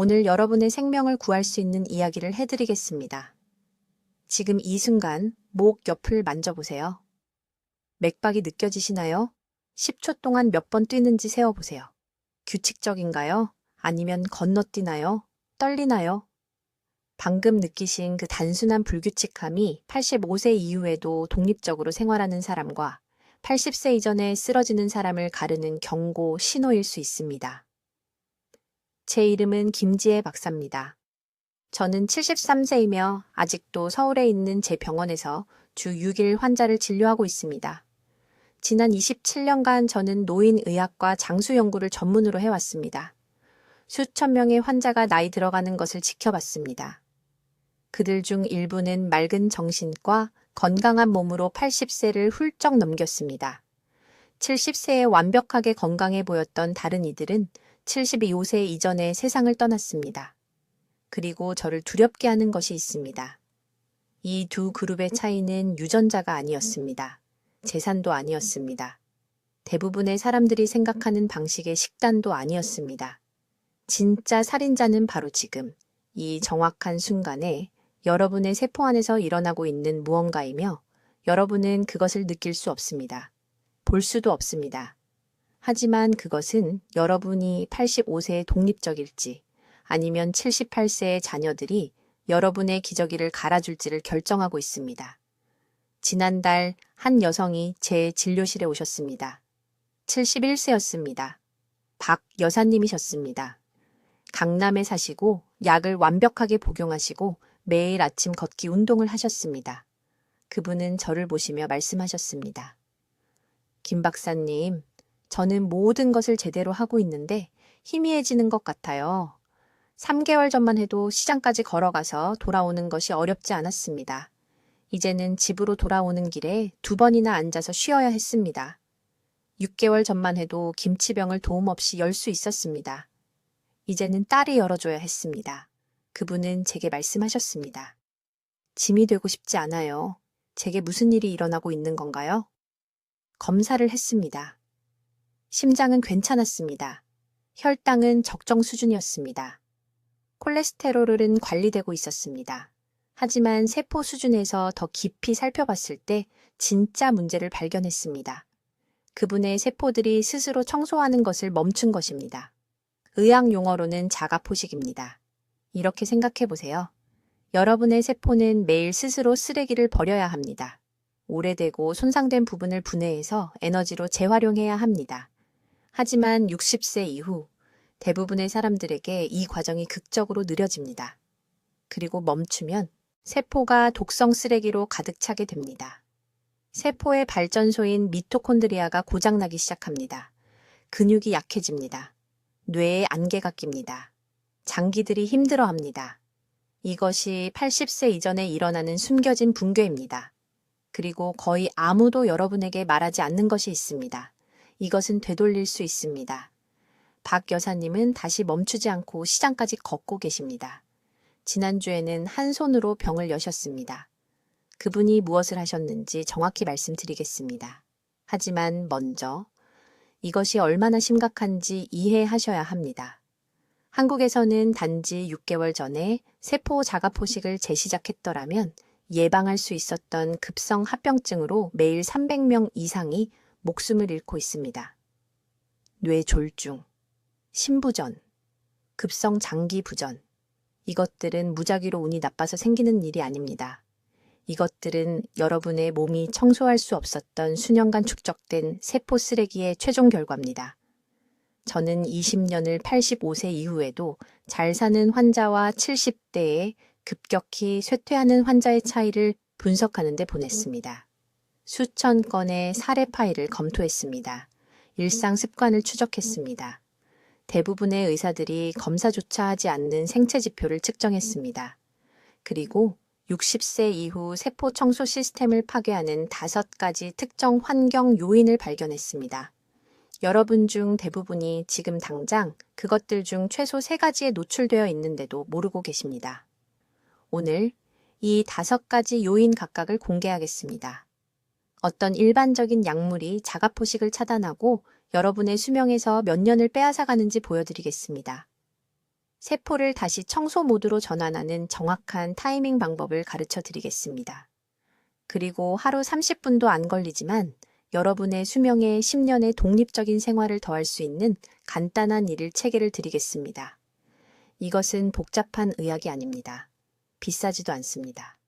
오늘 여러분의 생명을 구할 수 있는 이야기를 해드리겠습니다. 지금 이 순간 목 옆을 만져보세요. 맥박이 느껴지시나요? 10초 동안 몇 번 뛰는지 세어보세요. 규칙적인가요? 아니면 건너뛰나요? 떨리나요? 방금 느끼신 그 단순한 불규칙함이 85세 이후에도 독립적으로 생활하는 사람과 80세 이전에 쓰러지는 사람을 가르는 경고, 신호일 수 있습니다. 제 이름은 김지혜 박사입니다. 저는 73세이며 아직도 서울에 있는 제 병원에서 주 6일 환자를 진료하고 있습니다. 지난 27년간 저는 노인의학과 장수연구를 전문으로 해왔습니다. 수천 명의 환자가 나이 들어가는 것을 지켜봤습니다. 그들 중 일부는 맑은 정신과 건강한 몸으로 80세를 훌쩍 넘겼습니다. 70세에 완벽하게 건강해 보였던 다른 이들은 75세 이전에 세상을 떠났습니다. 그리고 저를 두렵게 하는 것이 있습니다. 이 두 그룹의 차이는 유전자가 아니었습니다. 재산도 아니었습니다. 대부분의 사람들이 생각하는 방식의 식단도 아니었습니다. 진짜 살인자는 바로 지금, 이 정확한 순간에 여러분의 세포 안에서 일어나고 있는 무언가이며 여러분은 그것을 느낄 수 없습니다. 볼 수도 없습니다. 하지만 그것은 여러분이 85세에 독립적일지 아니면 78세의 자녀들이 여러분의 기저귀를 갈아줄지를 결정하고 있습니다. 지난달 한 여성이 제 진료실에 오셨습니다. 71세였습니다. 박 여사님이셨습니다. 강남에 사시고 약을 완벽하게 복용하시고 매일 아침 걷기 운동을 하셨습니다. 그분은 저를 보시며 말씀하셨습니다. 김 박사님, 저는 모든 것을 제대로 하고 있는데 희미해지는 것 같아요. 3개월 전만 해도 시장까지 걸어가서 돌아오는 것이 어렵지 않았습니다. 이제는 집으로 돌아오는 길에 2번이나 앉아서 쉬어야 했습니다. 6개월 전만 해도 김치병을 도움 없이 열 수 있었습니다. 이제는 딸이 열어줘야 했습니다. 그분은 제게 말씀하셨습니다. 짐이 되고 싶지 않아요. 제게 무슨 일이 일어나고 있는 건가요? 검사를 했습니다. 심장은 괜찮았습니다. 혈당은 적정 수준이었습니다. 콜레스테롤은 관리되고 있었습니다. 하지만 세포 수준에서 더 깊이 살펴봤을 때 진짜 문제를 발견했습니다. 그분의 세포들이 스스로 청소하는 것을 멈춘 것입니다. 의학 용어로는 자가포식입니다. 이렇게 생각해 보세요. 여러분의 세포는 매일 스스로 쓰레기를 버려야 합니다. 오래되고 손상된 부분을 분해해서 에너지로 재활용해야 합니다. 하지만 60세 이후 대부분의 사람들에게 이 과정이 극적으로 느려집니다. 그리고 멈추면 세포가 독성 쓰레기로 가득 차게 됩니다. 세포의 발전소인 미토콘드리아가 고장나기 시작합니다. 근육이 약해집니다. 뇌에 안개가 낍니다. 장기들이 힘들어합니다. 이것이 80세 이전에 일어나는 숨겨진 붕괴입니다. 그리고 거의 아무도 여러분에게 말하지 않는 것이 있습니다. 이것은 되돌릴 수 있습니다. 박 여사님은 다시 멈추지 않고 시장까지 걷고 계십니다. 지난주에는 한 손으로 병을 여셨습니다. 그분이 무엇을 하셨는지 정확히 말씀드리겠습니다. 하지만 먼저 이것이 얼마나 심각한지 이해하셔야 합니다. 한국에서는 단지 6개월 전에 세포 자가포식을 재시작했더라면 예방할 수 있었던 급성 합병증으로 매일 300명 이상이 목숨을 잃고 있습니다. 뇌졸중, 심부전, 급성 장기 부전, 이것들은 무작위로 운이 나빠서 생기는 일이 아닙니다. 이것들은 여러분의 몸이 청소할 수 없었던 수년간 축적된 세포 쓰레기의 최종 결과입니다. 저는 20년을 85세 이후에도 잘 사는 환자와 70대에 급격히 쇠퇴하는 환자의 차이를 분석하는 데 보냈습니다. 수천 건의 사례 파일을 검토했습니다. 일상 습관을 추적했습니다. 대부분의 의사들이 검사조차 하지 않는 생체 지표를 측정했습니다. 그리고 60세 이후 세포 청소 시스템을 파괴하는 5가지 특정 환경 요인을 발견했습니다. 여러분 중 대부분이 지금 당장 그것들 중 최소 3가지에 노출되어 있는데도 모르고 계십니다. 오늘 이 5가지 요인 각각을 공개하겠습니다. 어떤 일반적인 약물이 자가포식을 차단하고 여러분의 수명에서 몇 년을 빼앗아가는지 보여드리겠습니다. 세포를 다시 청소 모드로 전환하는 정확한 타이밍 방법을 가르쳐 드리겠습니다. 그리고 하루 30분도 안 걸리지만 여러분의 수명에 10년의 독립적인 생활을 더할 수 있는 간단한 일일 체계를 드리겠습니다. 이것은 복잡한 의학이 아닙니다. 비싸지도 않습니다.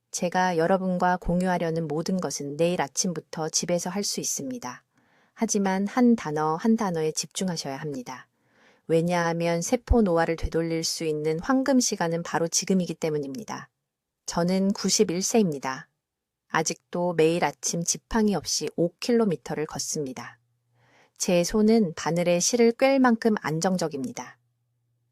제가 여러분과 공유하려는 모든 것은 내일 아침부터 집에서 할 수 있습니다. 하지만 한 단어 한 단어에 집중하셔야 합니다. 왜냐하면 세포 노화를 되돌릴 수 있는 황금 시간은 바로 지금이기 때문입니다. 저는 91세입니다. 아직도 매일 아침 지팡이 없이 5km를 걷습니다. 제 손은 바늘에 실을 꿰을 만큼 안정적입니다.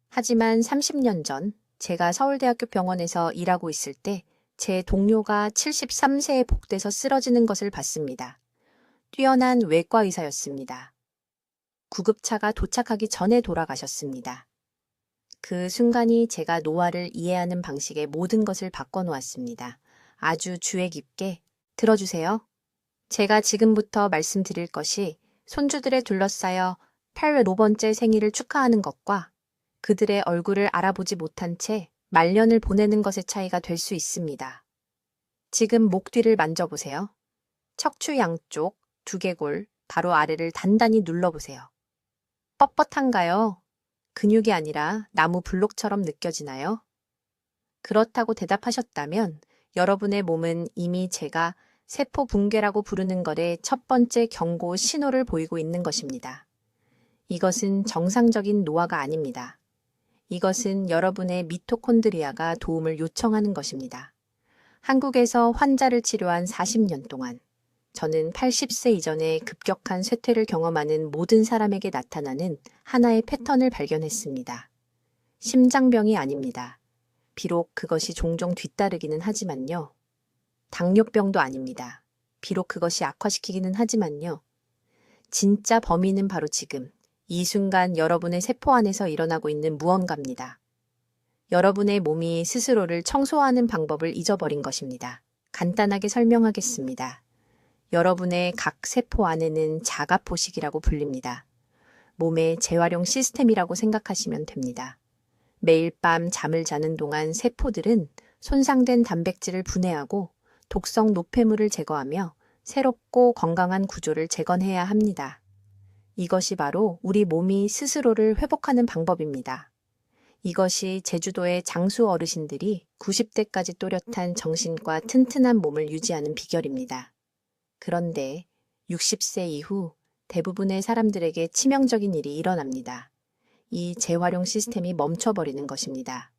하지만 30년 전 제가 서울대학교 병원에서 일하고 있을 때 제 동료가 73세에 복돼서 쓰러지는 것을 봤습니다. 뛰어난 외과 의사였습니다. 구급차가 도착하기 전에 돌아가셨습니다. 그 순간이 제가 노화를 이해하는 방식의 모든 것을 바꿔놓았습니다. 아주 주의 깊게 들어주세요. 제가 지금부터 말씀드릴 것이 손주들에 둘러싸여 85번째 생일을 축하하는 것과 그들의 얼굴을 알아보지 못한 채 말년을 보내는 것의 차이가 될 수 있습니다. 지금 목 뒤를 만져보세요. 척추 양쪽, 두개골, 바로 아래를 단단히 눌러보세요. 뻣뻣한가요? 근육이 아니라 나무 블록처럼 느껴지나요? 그렇다고 대답하셨다면 여러분의 몸은 이미 제가 세포 붕괴라고 부르는 것의 첫 번째 경고 신호를 보이고 있는 것입니다. 이것은 정상적인 노화가 아닙니다. 이것은 여러분의 미토콘드리아가 도움을 요청하는 것입니다. 한국에서 환자를 치료한 40년 동안 저는 80세 이전에 급격한 쇠퇴를 경험하는 모든 사람에게 나타나는 하나의 패턴을 발견했습니다. 심장병이 아닙니다. 비록 그것이 종종 뒤따르기는 하지만요. 당뇨병도 아닙니다. 비록 그것이 악화시키기는 하지만요. 진짜 범인은 바로 지금, 이 순간 여러분의 세포 안에서 일어나고 있는 무언가입니다. 여러분의 몸이 스스로를 청소하는 방법을 잊어버린 것입니다. 간단하게 설명하겠습니다. 여러분의 각 세포 안에는 자가포식이라고 불립니다. 몸의 재활용 시스템이라고 생각하시면 됩니다. 매일 밤 잠을 자는 동안 세포들은 손상된 단백질을 분해하고 독성 노폐물을 제거하며 새롭고 건강한 구조를 재건해야 합니다. 이것이 바로 우리 몸이 스스로를 회복하는 방법입니다. 이것이 제주도의 장수 어르신들이 90대까지 또렷한 정신과 튼튼한 몸을 유지하는 비결입니다. 그런데 60세 이후 대부분의 사람들에게 치명적인 일이 일어납니다. 이 재활용 시스템이 멈춰버리는 것입니다.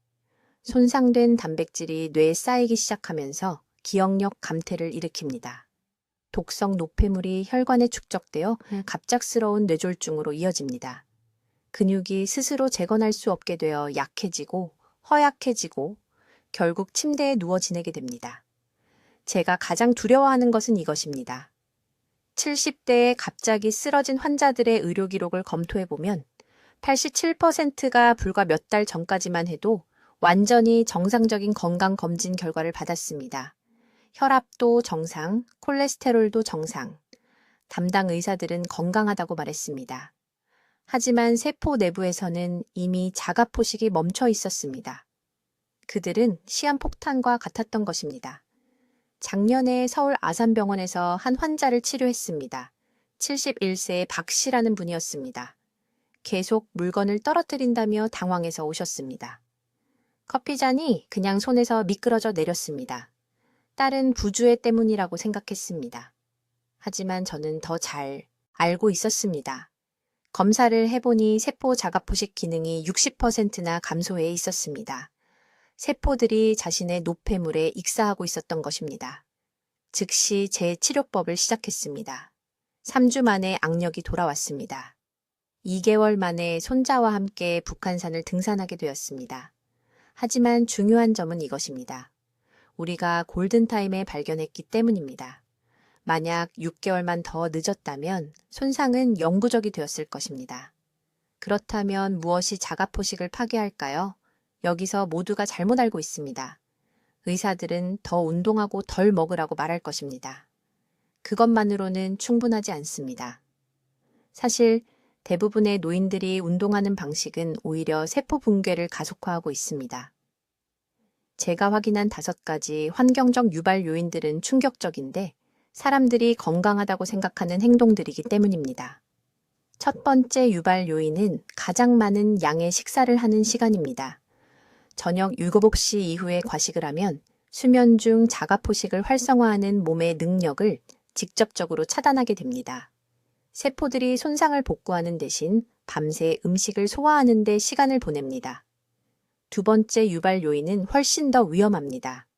손상된 단백질이 뇌에 쌓이기 시작하면서 기억력 감퇴를 일으킵니다. 독성 노폐물이 혈관에 축적되어 갑작스러운 뇌졸중으로 이어집니다. 근육이 스스로 재건할 수 없게 되어 약해지고 허약해지고 결국 침대에 누워 지내게 됩니다. 제가 가장 두려워하는 것은 이것입니다. 70대에 갑자기 쓰러진 환자들의 의료 기록을 검토해보면 87%가 불과 몇 달 전까지만 해도 완전히 정상적인 건강검진 결과를 받았습니다. 혈압도 정상, 콜레스테롤도 정상. 담당 의사들은 건강하다고 말했습니다. 하지만 세포 내부에서는 이미 자가포식이 멈춰 있었습니다. 그들은 시한폭탄과 같았던 것입니다. 작년에 서울 아산병원에서 한 환자를 치료했습니다. 71세의 박 씨라는 분이었습니다. 계속 물건을 떨어뜨린다며 당황해서 오셨습니다. 커피잔이 그냥 손에서 미끄러져 내렸습니다. 딸은 부주의 때문이라고 생각했습니다. 하지만 저는 더 잘 알고 있었습니다. 검사를 해보니 세포 자가포식 기능이 60%나 감소해 있었습니다. 세포들이 자신의 노폐물에 익사하고 있었던 것입니다. 즉시 제 치료법을 시작했습니다. 3주 만에 악력이 돌아왔습니다. 2개월 만에 손자와 함께 북한산을 등산하게 되었습니다. 하지만 중요한 점은 이것입니다. 우리가 골든타임에 발견했기 때문입니다. 만약 6개월만 더 늦었다면 손상은 영구적이 되었을 것입니다. 그렇다면 무엇이 자가포식을 파괴할까요? 여기서 모두가 잘못 알고 있습니다. 의사들은 더 운동하고 덜 먹으라고 말할 것입니다. 그것만으로는 충분하지 않습니다. 사실 대부분의 노인들이 운동하는 방식은 오히려 세포 붕괴를 가속화하고 있습니다. 제가 확인한 5가지 환경적 유발 요인들은 충격적인데 사람들이 건강하다고 생각하는 행동들이기 때문입니다. 첫 번째 유발 요인은 가장 많은 양의 식사를 하는 시간입니다. 저녁 7시 이후에 과식을 하면 수면 중 자가포식을 활성화하는 몸의 능력을 직접적으로 차단하게 됩니다. 세포들이 손상을 복구하는 대신 밤새 음식을 소화하는 데 시간을 보냅니다. 두 번째 유발 요인은 훨씬 더 위험합니다.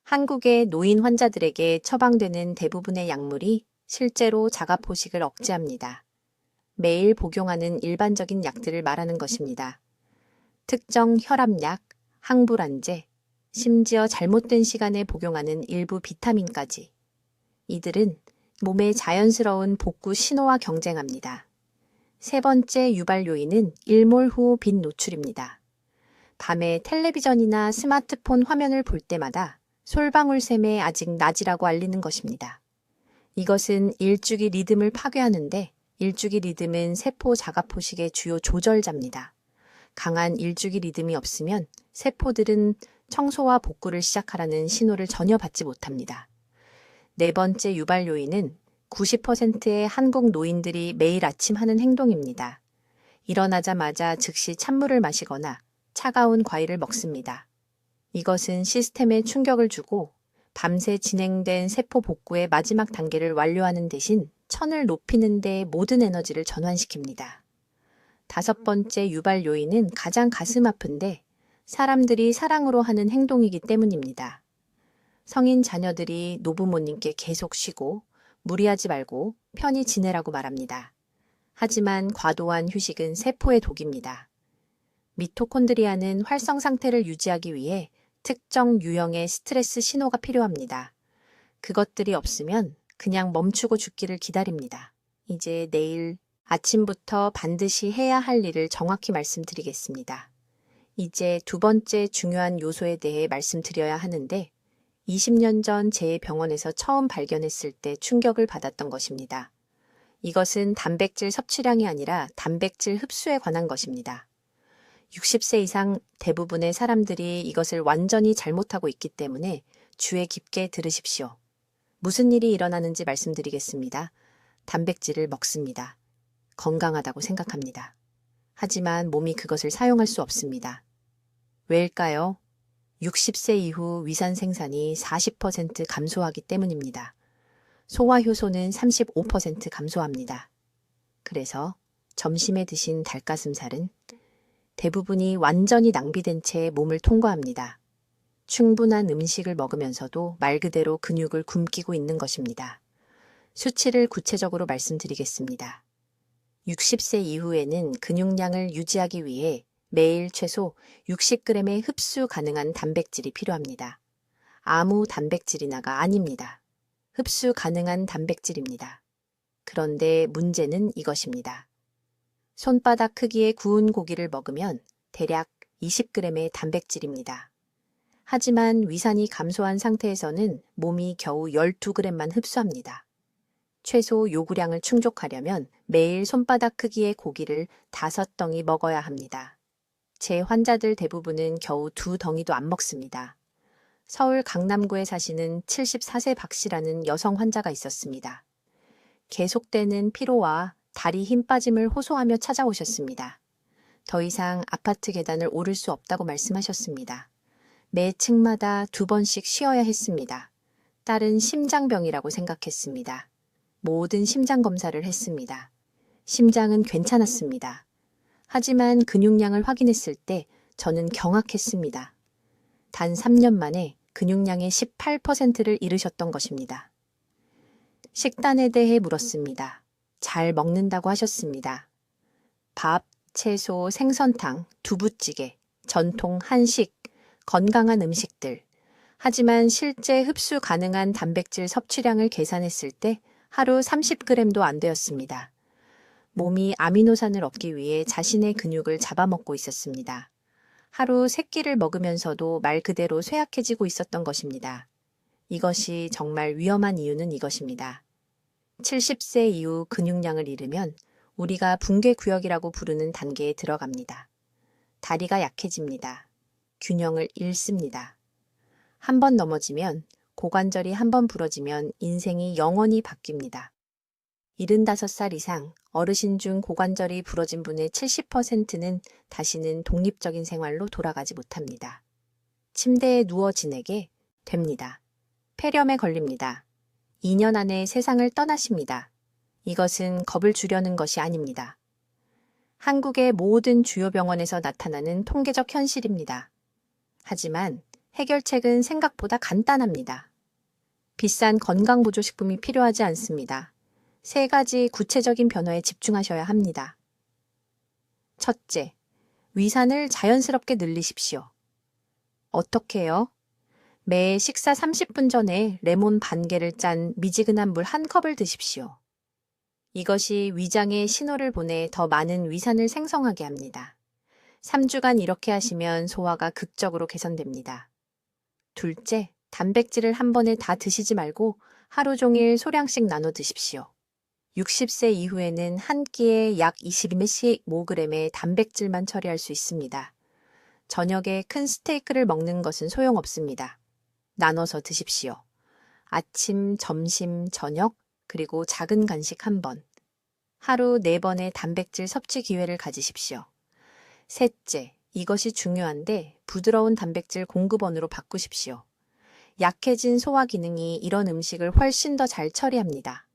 한국의 노인 환자들에게 처방되는 대부분의 약물이 실제로 자가포식을 억제합니다. 매일 복용하는 일반적인 약들을 말하는 것입니다. 특정 혈압약, 항불안제, 심지어 잘못된 시간에 복용하는 일부 비타민까지. 이들은 몸의 자연스러운 복구 신호와 경쟁합니다. 세 번째 유발 요인은 일몰 후 빛 노출입니다. 밤에 텔레비전이나 스마트폰 화면을 볼 때마다 솔방울샘에 아직 낮이라고 알리는 것입니다. 이것은 일주기 리듬을 파괴하는데 일주기 리듬은 세포 자가포식의 주요 조절자입니다. 강한 일주기 리듬이 없으면 세포들은 청소와 복구를 시작하라는 신호를 전혀 받지 못합니다. 네 번째 유발 요인은 90%의 한국 노인들이 매일 아침 하는 행동입니다. 일어나자마자 즉시 찬물을 마시거나 차가운 과일을 먹습니다. 이것은 시스템에 충격을 주고 밤새 진행된 세포 복구의 마지막 단계를 완료하는 대신 천을 높이는 데 모든 에너지를 전환시킵니다. 5번째 유발 요인은 가장 가슴 아픈데 사람들이 사랑으로 하는 행동이기 때문입니다. 성인 자녀들이 노부모님께 계속 쉬고 무리하지 말고 편히 지내라고 말합니다. 하지만 과도한 휴식은 세포의 독입니다. 미토콘드리아는 활성 상태를 유지하기 위해 특정 유형의 스트레스 신호가 필요합니다. 그것들이 없으면 그냥 멈추고 죽기를 기다립니다. 이제 내일 아침부터 반드시 해야 할 일을 정확히 말씀드리겠습니다. 이제 두 번째 중요한 요소에 대해 말씀드려야 하는데 20년 전 제 병원에서 처음 발견했을 때 충격을 받았던 것입니다. 이것은 단백질 섭취량이 아니라 단백질 흡수에 관한 것입니다. 60세 이상 대부분의 사람들이 이것을 완전히 잘못하고 있기 때문에 주의 깊게 들으십시오. 무슨 일이 일어나는지 말씀드리겠습니다. 단백질을 먹습니다. 건강하다고 생각합니다. 하지만 몸이 그것을 사용할 수 없습니다. 왜일까요? 60세 이후 위산 생산이 40% 감소하기 때문입니다. 소화효소는 35% 감소합니다. 그래서 점심에 드신 닭가슴살은 대부분이 완전히 낭비된 채 몸을 통과합니다. 충분한 음식을 먹으면서도 말 그대로 근육을 굶기고 있는 것입니다. 수치를 구체적으로 말씀드리겠습니다. 60세 이후에는 근육량을 유지하기 위해 매일 최소 60g의 흡수 가능한 단백질이 필요합니다. 아무 단백질이나가 아닙니다. 흡수 가능한 단백질입니다. 그런데 문제는 이것입니다. 손바닥 크기의 구운 고기를 먹으면 대략 20g의 단백질입니다. 하지만 위산이 감소한 상태에서는 몸이 겨우 12g만 흡수합니다. 최소 요구량을 충족하려면 매일 손바닥 크기의 고기를 5덩이 먹어야 합니다. 제 환자들 대부분은 겨우 2덩이도 안 먹습니다. 서울 강남구에 사시는 74세 박 씨라는 여성 환자가 있었습니다. 계속되는 피로와 다리 힘 빠짐을 호소하며 찾아오셨습니다. 더 이상 아파트 계단을 오를 수 없다고 말씀하셨습니다. 매 층마다 2번씩 쉬어야 했습니다. 딸은 심장병이라고 생각했습니다. 모든 심장 검사를 했습니다. 심장은 괜찮았습니다. 하지만 근육량을 확인했을 때 저는 경악했습니다. 단 3년 만에 근육량의 18%를 잃으셨던 것입니다. 식단에 대해 물었습니다. 잘 먹는다고 하셨습니다. 밥, 채소, 생선탕, 두부찌개, 전통 한식, 건강한 음식들. 하지만 실제 흡수 가능한 단백질 섭취량을 계산했을 때 하루 30g도 안 되었습니다. 몸이 아미노산을 얻기 위해 자신의 근육을 잡아먹고 있었습니다. 하루 3끼를 먹으면서도 말 그대로 쇠약해지고 있었던 것입니다. 이것이 정말 위험한 이유는 이것입니다. 70세 이후 근육량을 잃으면 우리가 붕괴구역이라고 부르는 단계에 들어갑니다. 다리가 약해집니다. 균형을 잃습니다. 한 번 넘어지면, 고관절이 한 번 부러지면 인생이 영원히 바뀝니다. 75살 이상 어르신 중 고관절이 부러진 분의 70%는 다시는 독립적인 생활로 돌아가지 못합니다. 침대에 누워 지내게 됩니다. 폐렴에 걸립니다. 2년 안에 세상을 떠나십니다. 이것은 겁을 주려는 것이 아닙니다. 한국의 모든 주요 병원에서 나타나는 통계적 현실입니다. 하지만 해결책은 생각보다 간단합니다. 비싼 건강보조식품이 필요하지 않습니다. 3가지 구체적인 변화에 집중하셔야 합니다. 첫째, 위산을 자연스럽게 늘리십시오. 어떻게 해요? 매 식사 30분 전에 레몬 반 개를 짠 미지근한 물 1컵을 드십시오. 이것이 위장에 신호를 보내 더 많은 위산을 생성하게 합니다. 3주간 이렇게 하시면 소화가 극적으로 개선됩니다. 둘째, 단백질을 한 번에 다 드시지 말고 하루 종일 소량씩 나눠 드십시오. 60세 이후에는 한 끼에 약 22mg의 단백질만 처리할 수 있습니다. 저녁에 큰 스테이크를 먹는 것은 소용없습니다. 나눠서 드십시오. 아침, 점심, 저녁, 그리고 작은 간식 한 번. 하루 4번의 단백질 섭취 기회를 가지십시오. 셋째, 이것이 중요한데 부드러운 단백질 공급원으로 바꾸십시오. 약해진 소화 기능이 이런 음식을 훨씬 더 잘 처리합니다.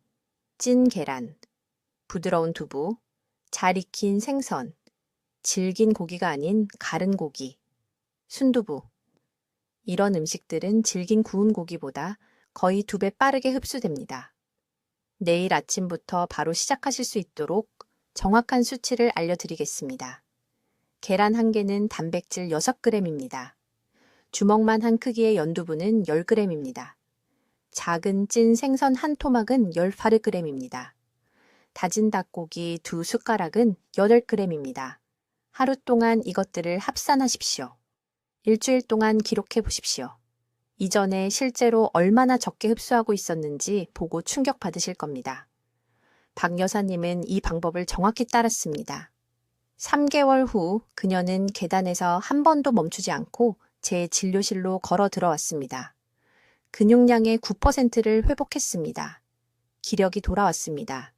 찐 계란, 부드러운 두부, 잘 익힌 생선, 질긴 고기가 아닌 가른 고기, 순두부. 이런 음식들은 질긴 구운 고기보다 거의 2배 빠르게 흡수됩니다. 내일 아침부터 바로 시작하실 수 있도록 정확한 수치를 알려드리겠습니다. 계란 1개는 단백질 6g입니다. 주먹만 한 크기의 연두부는 10g입니다. 작은 찐 생선 한 토막은 18g입니다. 다진 닭고기 2숟가락은 8g입니다. 하루 동안 이것들을 합산하십시오. 일주일 동안 기록해 보십시오. 이전에 실제로 얼마나 적게 흡수하고 있었는지 보고 충격받으실 겁니다. 박 여사님은 이 방법을 정확히 따랐습니다. 3개월 후 그녀는 계단에서 한 번도 멈추지 않고 제 진료실로 걸어 들어왔습니다. 근육량의 9%를 회복했습니다. 기력이 돌아왔습니다.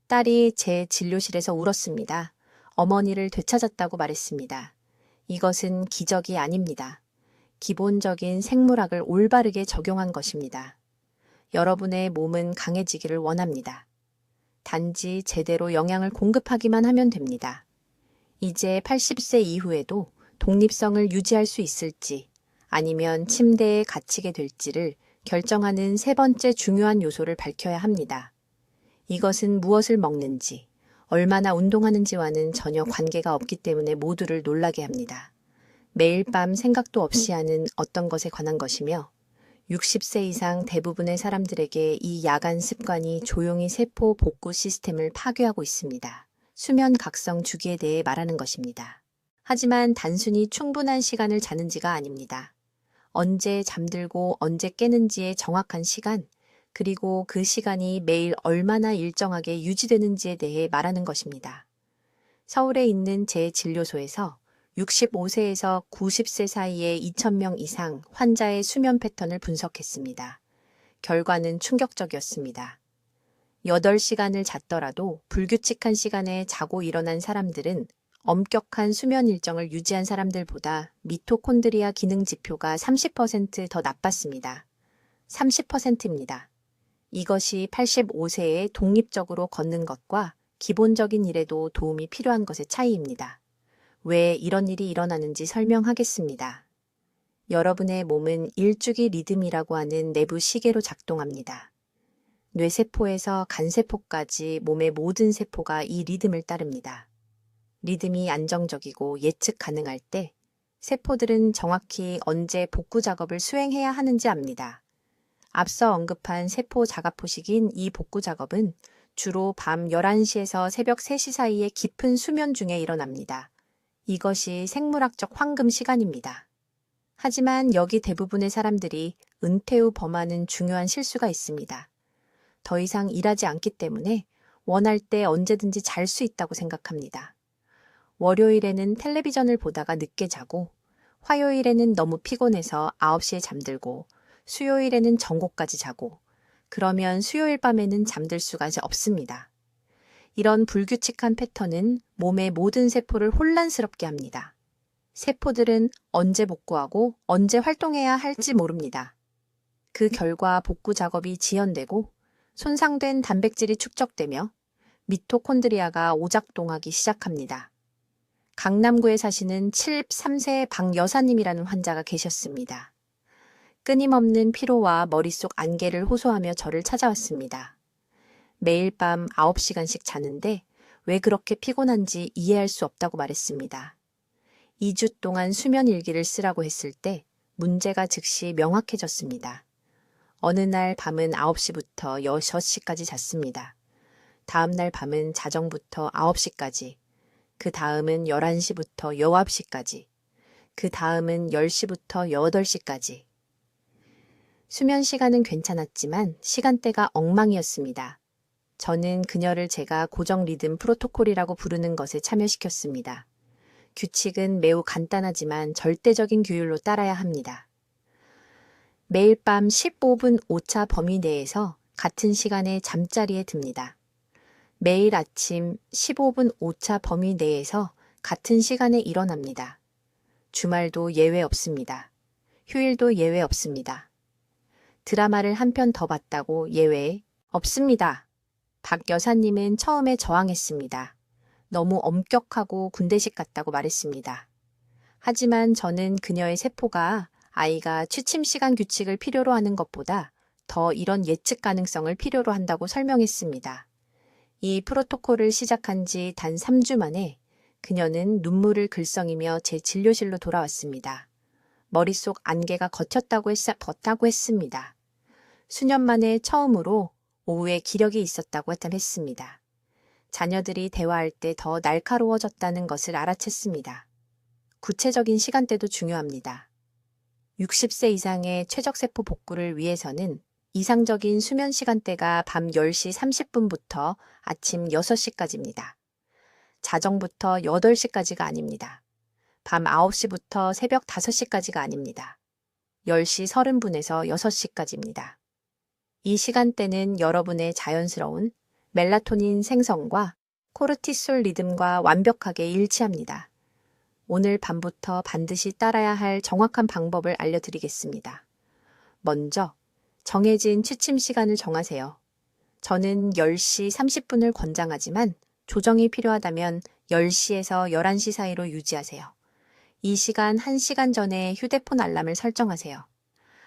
딸이 제 진료실에서 울었습니다. 어머니를 되찾았다고 말했습니다. 이것은 기적이 아닙니다. 기본적인 생물학을 올바르게 적용한 것입니다. 여러분의 몸은 강해지기를 원합니다. 단지 제대로 영양을 공급하기만 하면 됩니다. 이제 80세 이후에도 독립성을 유지할 수 있을지 아니면 침대에 갇히게 될지를 결정하는 3번째 중요한 요소를 밝혀야 합니다. 이것은 무엇을 먹는지, 얼마나 운동하는지와는 전혀 관계가 없기 때문에 모두를 놀라게 합니다. 매일 밤 생각도 없이 하는 어떤 것에 관한 것이며 60세 이상 대부분의 사람들에게 이 야간 습관이 조용히 세포 복구 시스템을 파괴하고 있습니다. 수면 각성 주기에 대해 말하는 것입니다. 하지만 단순히 충분한 시간을 자는지가 아닙니다. 언제 잠들고 언제 깨는지의 정확한 시간, 그리고 그 시간이 매일 얼마나 일정하게 유지되는지에 대해 말하는 것입니다. 서울에 있는 제 진료소에서 65세에서 90세 사이의 2,000명 이상 환자의 수면 패턴을 분석했습니다. 결과는 충격적이었습니다. 8시간을 잤더라도 불규칙한 시간에 자고 일어난 사람들은 엄격한 수면 일정을 유지한 사람들보다 미토콘드리아 기능 지표가 30% 더 나빴습니다. 30%입니다. 이것이 85세에 독립적으로 걷는 것과 기본적인 일에도 도움이 필요한 것의 차이입니다. 왜 이런 일이 일어나는지 설명하겠습니다. 여러분의 몸은 일주기 리듬이라고 하는 내부 시계로 작동합니다. 뇌세포에서 간세포까지 몸의 모든 세포가 이 리듬을 따릅니다. 리듬이 안정적이고 예측 가능할 때 세포들은 정확히 언제 복구 작업을 수행해야 하는지 압니다. 앞서 언급한 세포 자가포식인 이 복구 작업은 주로 밤 11시에서 새벽 3시 사이의 깊은 수면 중에 일어납니다. 이것이 생물학적 황금 시간입니다. 하지만 여기 대부분의 사람들이 은퇴 후 범하는 중요한 실수가 있습니다. 더 이상 일하지 않기 때문에 원할 때 언제든지 잘 수 있다고 생각합니다. 월요일에는 텔레비전을 보다가 늦게 자고, 화요일에는 너무 피곤해서 9시에 잠들고, 수요일에는 전곡까지 자고, 그러면 수요일 밤에는 잠들 수가 없습니다. 이런 불규칙한 패턴은 몸의 모든 세포를 혼란스럽게 합니다. 세포들은 언제 복구하고 언제 활동해야 할지 모릅니다. 그 결과 복구 작업이 지연되고 손상된 단백질이 축적되며 미토콘드리아가 오작동하기 시작합니다. 강남구에 사시는 73세 박 여사님이라는 환자가 계셨습니다. 끊임없는 피로와 머릿속 안개를 호소하며 저를 찾아왔습니다. 매일 밤 9시간씩 자는데 왜 그렇게 피곤한지 이해할 수 없다고 말했습니다. 2주 동안 수면 일기를 쓰라고 했을 때 문제가 즉시 명확해졌습니다. 어느 날 밤은 9시부터 6시까지 잤습니다. 다음 날 밤은 자정부터 9시까지, 그 다음은 11시부터 19시까지, 그 다음은 10시부터 8시까지. 수면 시간은 괜찮았지만 시간대가 엉망이었습니다. 저는 그녀를 제가 고정 리듬 프로토콜이라고 부르는 것에 참여시켰습니다. 규칙은 매우 간단하지만 절대적인 규율로 따라야 합니다. 매일 밤 15분 오차 범위 내에서 같은 시간에 잠자리에 듭니다. 매일 아침 15분 오차 범위 내에서 같은 시간에 일어납니다. 주말도 예외 없습니다. 휴일도 예외 없습니다. 드라마를 한 편 더 봤다고 예외 없습니다. 박 여사님은 처음에 저항했습니다. 너무 엄격하고 군대식 같다고 말했습니다. 하지만 저는 그녀의 세포가 아이가 취침 시간 규칙을 필요로 하는 것보다 더 이런 예측 가능성을 필요로 한다고 설명했습니다. 이 프로토콜을 시작한 지 단 3주 만에 그녀는 눈물을 글썽이며 제 진료실로 돌아왔습니다. 머릿속 안개가 걷혔다고 했습니다. 수년 만에 처음으로 오후에 기력이 있었다고 했습니다. 자녀들이 대화할 때 더 날카로워졌다는 것을 알아챘습니다. 구체적인 시간대도 중요합니다. 60세 이상의 최적세포 복구를 위해서는 이상적인 수면 시간대가 밤 10시 30분부터 아침 6시까지입니다. 자정부터 8시까지가 아닙니다. 밤 9시부터 새벽 5시까지가 아닙니다. 10시 30분에서 6시까지입니다. 이 시간대는 여러분의 자연스러운 멜라토닌 생성과 코르티솔 리듬과 완벽하게 일치합니다. 오늘 밤부터 반드시 따라야 할 정확한 방법을 알려드리겠습니다. 먼저 정해진 취침 시간을 정하세요. 저는 10시 30분을 권장하지만 조정이 필요하다면 10시에서 11시 사이로 유지하세요. 이 시간 1시간 전에 휴대폰 알람을 설정하세요.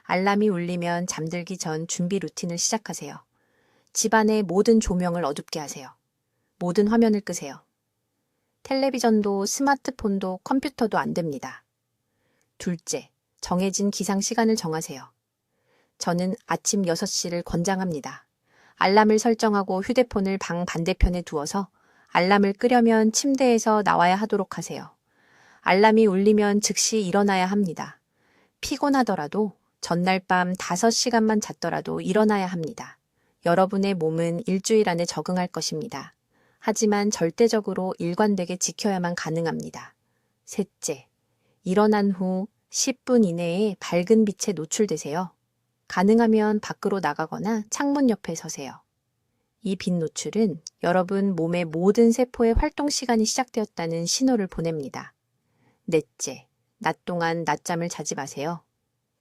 알람이 울리면 잠들기 전 준비 루틴을 시작하세요. 집안의 모든 조명을 어둡게 하세요. 모든 화면을 끄세요. 텔레비전도 스마트폰도 컴퓨터도 안 됩니다. 둘째, 정해진 기상 시간을 정하세요. 저는 아침 6시를 권장합니다. 알람을 설정하고 휴대폰을 방 반대편에 두어서 알람을 끄려면 침대에서 나와야 하도록 하세요. 알람이 울리면 즉시 일어나야 합니다. 피곤하더라도 전날 밤 5시간만 잤더라도 일어나야 합니다. 여러분의 몸은 일주일 안에 적응할 것입니다. 하지만 절대적으로 일관되게 지켜야만 가능합니다. 셋째, 일어난 후 10분 이내에 밝은 빛에 노출되세요. 가능하면 밖으로 나가거나 창문 옆에 서세요. 이 빛 노출은 여러분 몸의 모든 세포의 활동 시간이 시작되었다는 신호를 보냅니다. 넷째, 낮 동안 낮잠을 자지 마세요.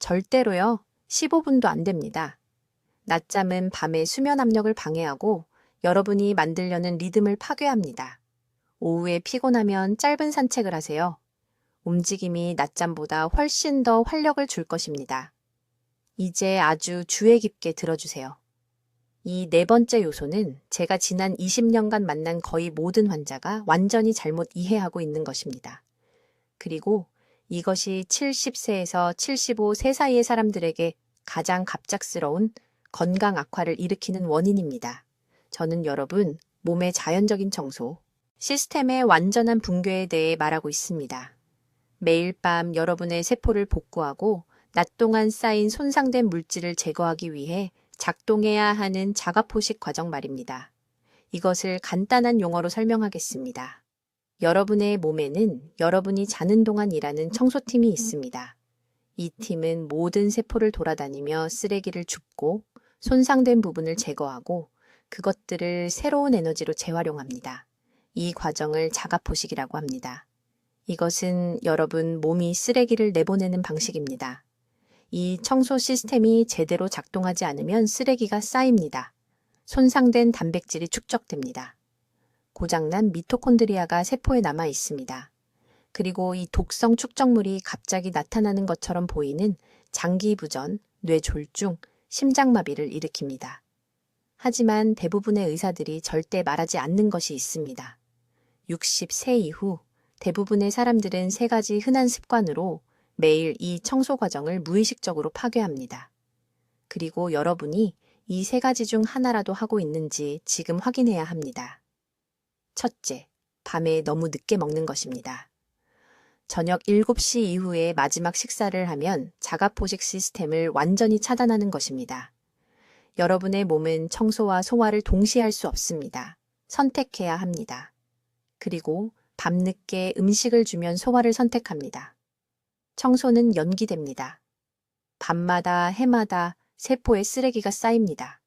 절대로요. 15분도 안 됩니다. 낮잠은 밤의 수면 압력을 방해하고 여러분이 만들려는 리듬을 파괴합니다. 오후에 피곤하면 짧은 산책을 하세요. 움직임이 낮잠보다 훨씬 더 활력을 줄 것입니다. 이제 아주 주의 깊게 들어주세요. 이 네 번째 요소는 제가 지난 20년간 만난 거의 모든 환자가 완전히 잘못 이해하고 있는 것입니다. 그리고 이것이 70세에서 75세 사이의 사람들에게 가장 갑작스러운 건강 악화를 일으키는 원인입니다. 저는 여러분, 몸의 자연적인 청소, 시스템의 완전한 붕괴에 대해 말하고 있습니다. 매일 밤 여러분의 세포를 복구하고 낮 동안 쌓인 손상된 물질을 제거하기 위해 작동해야 하는 자가포식 과정 말입니다. 이것을 간단한 용어로 설명하겠습니다. 여러분의 몸에는 여러분이 자는 동안 일하는 청소팀이 있습니다. 이 팀은 모든 세포를 돌아다니며 쓰레기를 줍고 손상된 부분을 제거하고 그것들을 새로운 에너지로 재활용합니다. 이 과정을 자가포식이라고 합니다. 이것은 여러분 몸이 쓰레기를 내보내는 방식입니다. 이 청소 시스템이 제대로 작동하지 않으면 쓰레기가 쌓입니다. 손상된 단백질이 축적됩니다. 고장난 미토콘드리아가 세포에 남아 있습니다. 그리고 이 독성 축적물이 갑자기 나타나는 것처럼 보이는 장기부전, 뇌졸중, 심장마비를 일으킵니다. 하지만 대부분의 의사들이 절대 말하지 않는 것이 있습니다. 60세 이후 대부분의 사람들은 세 가지 흔한 습관으로 매일 이 청소 과정을 무의식적으로 파괴합니다. 그리고 여러분이 이 세 가지 중 하나라도 하고 있는지 지금 확인해야 합니다. 첫째, 밤에 너무 늦게 먹는 것입니다. 저녁 7시 이후에 마지막 식사를 하면 자가포식 시스템을 완전히 차단하는 것입니다. 여러분의 몸은 청소와 소화를 동시에 할 수 없습니다. 선택해야 합니다. 그리고 밤늦게 음식을 주면 소화를 선택합니다. 청소는 연기됩니다. 밤마다 해마다 세포에 쓰레기가 쌓입니다.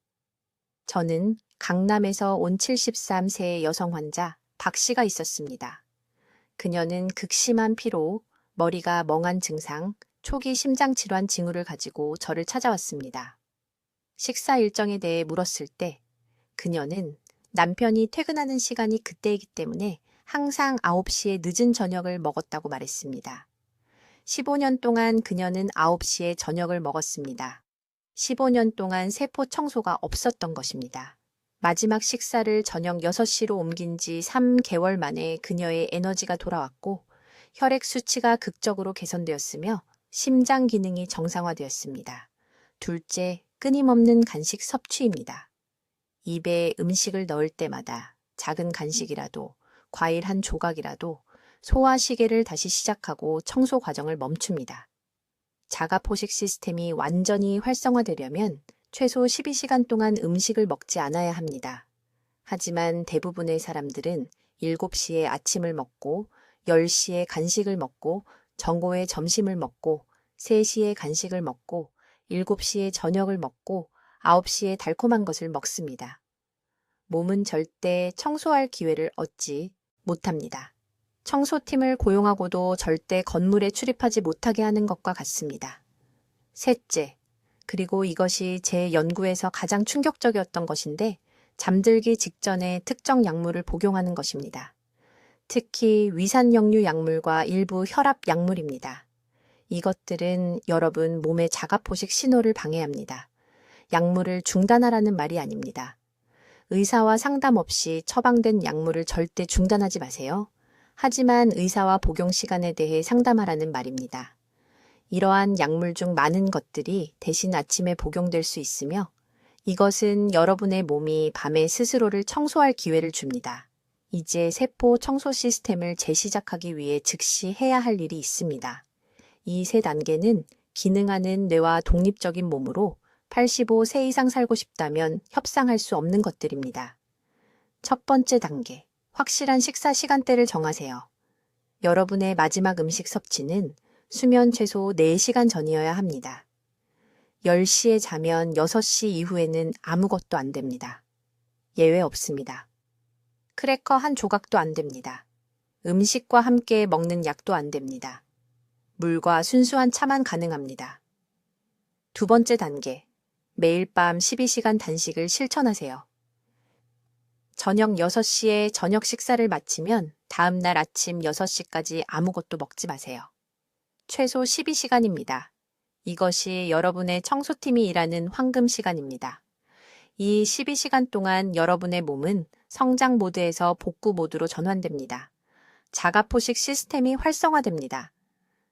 저는 강남에서 온 73세 여성 환자 박 씨가 있었습니다. 그녀는 극심한 피로, 머리가 멍한 증상, 초기 심장질환 징후를 가지고 저를 찾아왔습니다. 식사 일정에 대해 물었을 때 그녀는 남편이 퇴근하는 시간이 그때이기 때문에 항상 9시에 늦은 저녁을 먹었다고 말했습니다. 15년 동안 그녀는 9시에 저녁을 먹었습니다. 15년 동안 세포 청소가 없었던 것입니다. 마지막 식사를 저녁 6시로 옮긴 지 3개월 만에 그녀의 에너지가 돌아왔고 혈액 수치가 극적으로 개선되었으며 심장 기능이 정상화되었습니다. 둘째, 끊임없는 간식 섭취입니다. 입에 음식을 넣을 때마다 작은 간식이라도 과일 한 조각이라도 소화 시계를 다시 시작하고 청소 과정을 멈춥니다. 자가포식 시스템이 완전히 활성화되려면 최소 12시간 동안 음식을 먹지 않아야 합니다. 하지만 대부분의 사람들은 7시에 아침을 먹고 10시에 간식을 먹고 정오에 점심을 먹고 3시에 간식을 먹고 7시에 저녁을 먹고 9시에 달콤한 것을 먹습니다. 몸은 절대 청소할 기회를 얻지 못합니다. 청소팀을 고용하고도 절대 건물에 출입하지 못하게 하는 것과 같습니다. 셋째, 그리고 이것이 제 연구에서 가장 충격적이었던 것인데 잠들기 직전에 특정 약물을 복용하는 것입니다. 특히 위산역류 약물과 일부 혈압 약물입니다. 이것들은 여러분 몸의 자가포식 신호를 방해합니다. 약물을 중단하라는 말이 아닙니다. 의사와 상담 없이 처방된 약물을 절대 중단하지 마세요. 하지만 의사와 복용 시간에 대해 상담하라는 말입니다. 이러한 약물 중 많은 것들이 대신 아침에 복용될 수 있으며 이것은 여러분의 몸이 밤에 스스로를 청소할 기회를 줍니다. 이제 세포 청소 시스템을 재시작하기 위해 즉시 해야 할 일이 있습니다. 이 세 단계는 기능하는 뇌와 독립적인 몸으로 85세 이상 살고 싶다면 협상할 수 없는 것들입니다. 첫 번째 단계, 확실한 식사 시간대를 정하세요. 여러분의 마지막 음식 섭취는 수면 최소 4시간 전이어야 합니다. 10시에 자면 6시 이후에는 아무것도 안 됩니다. 예외 없습니다. 크래커 한 조각도 안 됩니다. 음식과 함께 먹는 약도 안 됩니다. 물과 순수한 차만 가능합니다. 두 번째 단계, 매일 밤 12시간 단식을 실천하세요. 저녁 6시에 저녁 식사를 마치면 다음 날 아침 6시까지 아무것도 먹지 마세요. 최소 12시간입니다. 이것이 여러분의 청소팀이 일하는 황금 시간입니다. 이 12시간 동안 여러분의 몸은 성장 모드에서 복구 모드로 전환됩니다. 자가포식 시스템이 활성화됩니다.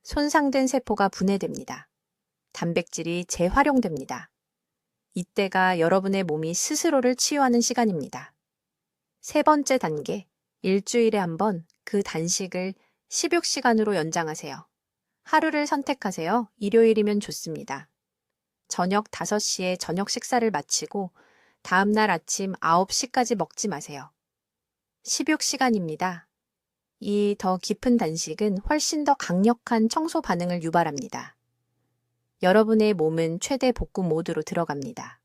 손상된 세포가 분해됩니다. 단백질이 재활용됩니다. 이때가 여러분의 몸이 스스로를 치유하는 시간입니다. 세 번째 단계, 일주일에 한 번 그 단식을 16시간으로 연장하세요. 하루를 선택하세요. 일요일이면 좋습니다. 저녁 5시에 저녁 식사를 마치고 다음 날 아침 9시까지 먹지 마세요. 식욕시간입니다. 이 더 깊은 단식은 훨씬 더 강력한 청소 반응을 유발합니다. 여러분의 몸은 최대 복구 모드로 들어갑니다.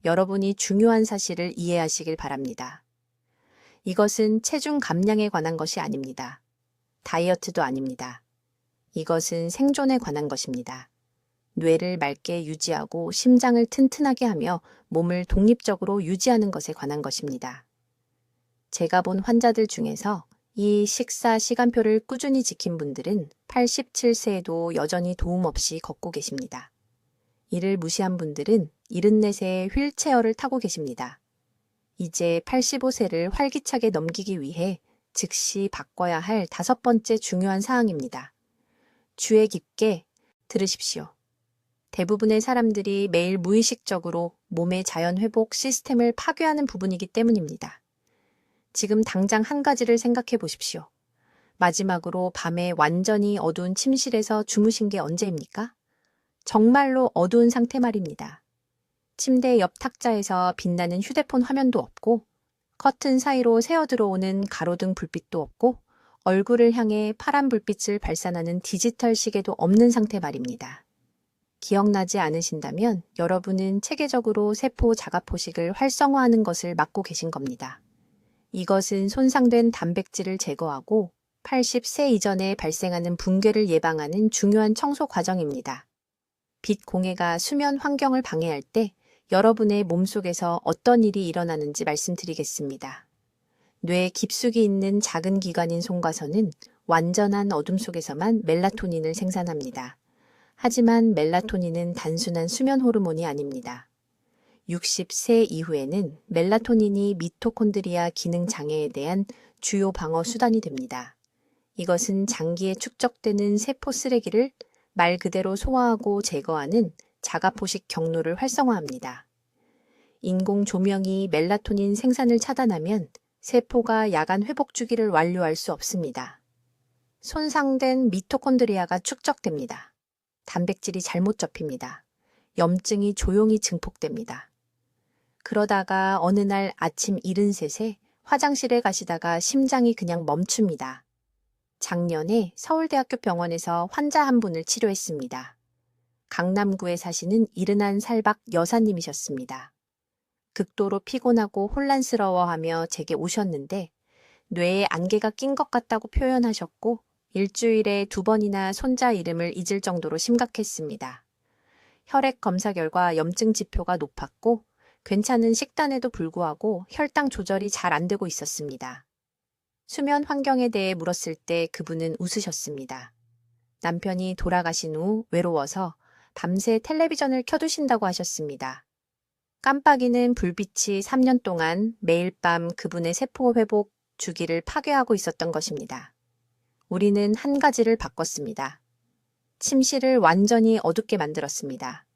여러분이 중요한 사실을 이해하시길 바랍니다. 이것은 체중 감량에 관한 것이 아닙니다. 다이어트도 아닙니다. 이것은 생존에 관한 것입니다. 뇌를 맑게 유지하고 심장을 튼튼하게 하며 몸을 독립적으로 유지하는 것에 관한 것입니다. 제가 본 환자들 중에서 이 식사 시간표를 꾸준히 지킨 분들은 87세에도 여전히 도움 없이 걷고 계십니다. 이를 무시한 분들은 74세에 휠체어를 타고 계십니다. 이제 85세를 활기차게 넘기기 위해 즉시 바꿔야 할 5번째 중요한 사항입니다. 주의 깊게 들으십시오. 대부분의 사람들이 매일 무의식적으로 몸의 자연 회복 시스템을 파괴하는 부분이기 때문입니다. 지금 당장 한 가지를 생각해 보십시오. 마지막으로 밤에 완전히 어두운 침실에서 주무신 게 언제입니까? 정말로 어두운 상태 말입니다. 침대 옆 탁자에서 빛나는 휴대폰 화면도 없고, 커튼 사이로 새어 들어오는 가로등 불빛도 없고, 얼굴을 향해 파란 불빛을 발산하는 디지털 시계도 없는 상태 말입니다. 기억나지 않으신다면 여러분은 체계적으로 세포 자가포식을 활성화하는 것을 막고 계신 겁니다. 이것은 손상된 단백질을 제거하고 80세 이전에 발생하는 붕괴를 예방하는 중요한 청소 과정입니다. 빛 공해가 수면 환경을 방해할 때 여러분의 몸속에서 어떤 일이 일어나는지 말씀드리겠습니다. 뇌 깊숙이 있는 작은 기관인 송과선은 완전한 어둠 속에서만 멜라토닌을 생산합니다. 하지만 멜라토닌은 단순한 수면 호르몬이 아닙니다. 60세 이후에는 멜라토닌이 미토콘드리아 기능 장애에 대한 주요 방어 수단이 됩니다. 이것은 장기에 축적되는 세포 쓰레기를 말 그대로 소화하고 제거하는 자가포식 경로를 활성화합니다. 인공 조명이 멜라토닌 생산을 차단하면 세포가 야간 회복 주기를 완료할 수 없습니다. 손상된 미토콘드리아가 축적됩니다. 단백질이 잘못 접힙니다. 염증이 조용히 증폭됩니다. 그러다가 어느 날 아침 73세 화장실에 가시다가 심장이 그냥 멈춥니다. 작년에 서울대학교 병원에서 환자 한 분을 치료했습니다. 강남구에 사시는 71살박 여사님이셨습니다. 극도로 피곤하고 혼란스러워하며 제게 오셨는데 뇌에 안개가 낀 것 같다고 표현하셨고 일주일에 2번이나 손자 이름을 잊을 정도로 심각했습니다. 혈액 검사 결과 염증 지표가 높았고 괜찮은 식단에도 불구하고 혈당 조절이 잘 안 되고 있었습니다. 수면 환경에 대해 물었을 때 그분은 웃으셨습니다. 남편이 돌아가신 후 외로워서 밤새 텔레비전을 켜두신다고 하셨습니다. 깜빡이는 불빛이 3년 동안 매일 밤 그분의 세포 회복 주기를 파괴하고 있었던 것입니다. 우리는 한 가지를 바꿨습니다. 침실을 완전히 어둡게 만들었습니다.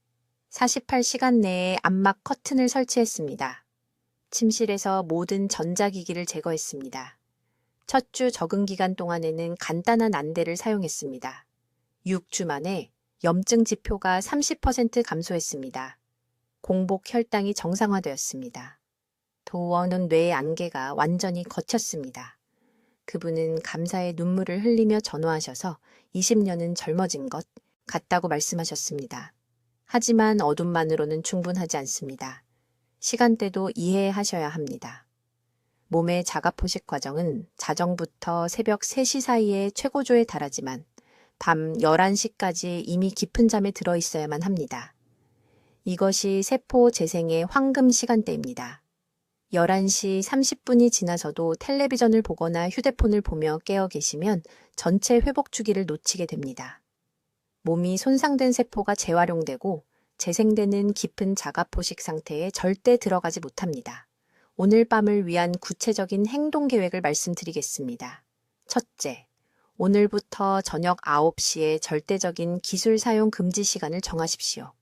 48시간 내에 암막 커튼을 설치했습니다. 침실에서 모든 전자기기를 제거했습니다. 첫 주 적응 기간 동안에는 간단한 안대를 사용했습니다. 6주 만에 염증 지표가 30% 감소했습니다. 공복 혈당이 정상화되었습니다. 도어는 뇌의 안개가 완전히 걷혔습니다. 그분은 감사의 눈물을 흘리며 전화하셔서 20년은 젊어진 것 같다고 말씀하셨습니다. 하지만 어둠만으로는 충분하지 않습니다. 시간대도 이해하셔야 합니다. 몸의 자가포식 과정은 자정부터 새벽 3시 사이에 최고조에 달하지만 밤 11시까지 이미 깊은 잠에 들어 있어야만 합니다. 이것이 세포 재생의 황금 시간대입니다. 11시 30분이 지나서도 텔레비전을 보거나 휴대폰을 보며 깨어 계시면 전체 회복 주기를 놓치게 됩니다. 몸이 손상된 세포가 재활용되고 재생되는 깊은 자가포식 상태에 절대 들어가지 못합니다. 오늘 밤을 위한 구체적인 행동 계획을 말씀드리겠습니다. 첫째, 오늘부터 저녁 9시에 절대적인 기술 사용 금지 시간을 정하십시오.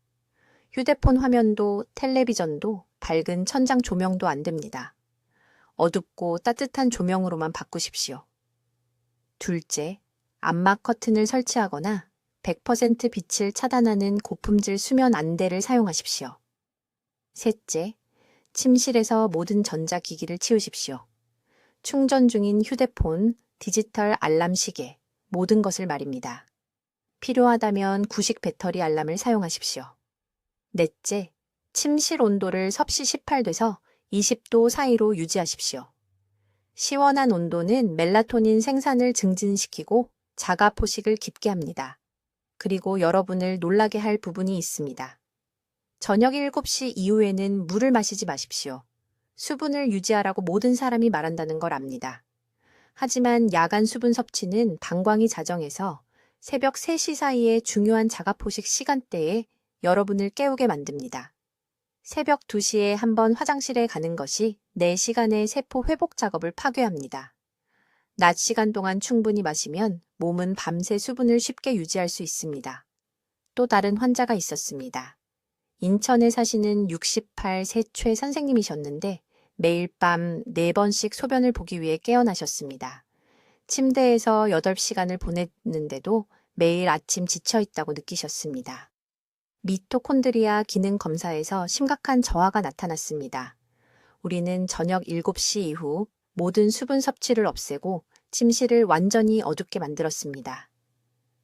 휴대폰 화면도 텔레비전도 밝은 천장 조명도 안 됩니다. 어둡고 따뜻한 조명으로만 바꾸십시오. 둘째, 암막 커튼을 설치하거나 100% 빛을 차단하는 고품질 수면 안대를 사용하십시오. 셋째, 침실에서 모든 전자기기를 치우십시오. 충전 중인 휴대폰, 디지털 알람 시계, 모든 것을 말입니다. 필요하다면 구식 배터리 알람을 사용하십시오. 넷째, 침실 온도를 섭씨 18도에서 20도 사이로 유지하십시오. 시원한 온도는 멜라토닌 생산을 증진시키고 자가 포식을 깊게 합니다. 그리고 여러분을 놀라게 할 부분이 있습니다. 저녁 7시 이후에는 물을 마시지 마십시오. 수분을 유지하라고 모든 사람이 말한다는 걸 압니다. 하지만 야간 수분 섭취는 방광이 자정해서 새벽 3시 사이의 중요한 자가포식 시간대에 여러분을 깨우게 만듭니다. 새벽 2시에 한번 화장실에 가는 것이 내 시간의 세포 회복 작업을 파괴합니다. 낮 시간 동안 충분히 마시면 몸은 밤새 수분을 쉽게 유지할 수 있습니다. 또 다른 환자가 있었습니다. 인천에 사시는 68세 최 선생님이셨는데 매일 밤 4번씩 소변을 보기 위해 깨어나셨습니다. 침대에서 8시간을 보냈는데도 매일 아침 지쳐있다고 느끼셨습니다. 미토콘드리아 기능 검사에서 심각한 저하가 나타났습니다. 우리는 저녁 7시 이후 모든 수분 섭취를 없애고 침실을 완전히 어둡게 만들었습니다.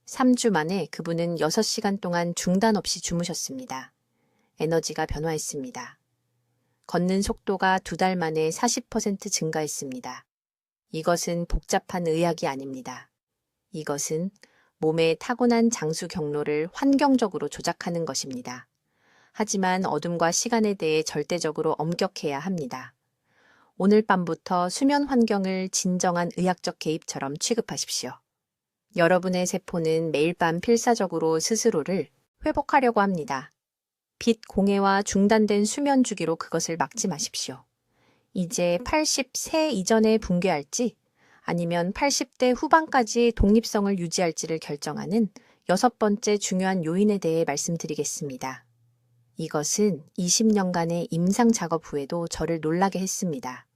3주 만에 그분은 6시간 동안 중단 없이 주무셨습니다. 에너지가 변화했습니다. 걷는 속도가 2달 만에 40% 증가했습니다. 이것은 복잡한 의학이 아닙니다. 이것은 몸의 타고난 장수 경로를 환경적으로 조작하는 것입니다. 하지만 어둠과 시간에 대해 절대적으로 엄격해야 합니다. 오늘 밤부터 수면 환경을 진정한 의학적 개입처럼 취급하십시오. 여러분의 세포는 매일 밤 필사적으로 스스로를 회복하려고 합니다. 빛 공해와 중단된 수면 주기로 그것을 막지 마십시오. 이제 80세 이전에 붕괴할지 아니면 80대 후반까지 독립성을 유지할지를 결정하는 6번째 중요한 요인에 대해 말씀드리겠습니다. 이것은 20년간의 임상 작업 후에도 저를 놀라게 했습니다.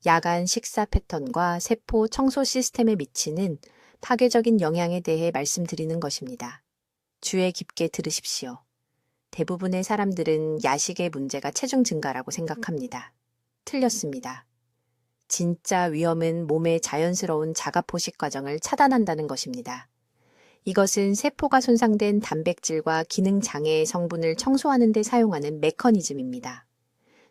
야간 식사 패턴과 세포 청소 시스템에 미치는 파괴적인 영향에 대해 말씀드리는 것입니다. 주의 깊게 들으십시오. 대부분의 사람들은 야식의 문제가 체중 증가라고 생각합니다. 틀렸습니다. 진짜 위험은 몸의 자연스러운 자가포식 과정을 차단한다는 것입니다. 이것은 세포가 손상된 단백질과 기능 장애의 성분을 청소하는 데 사용하는 메커니즘입니다.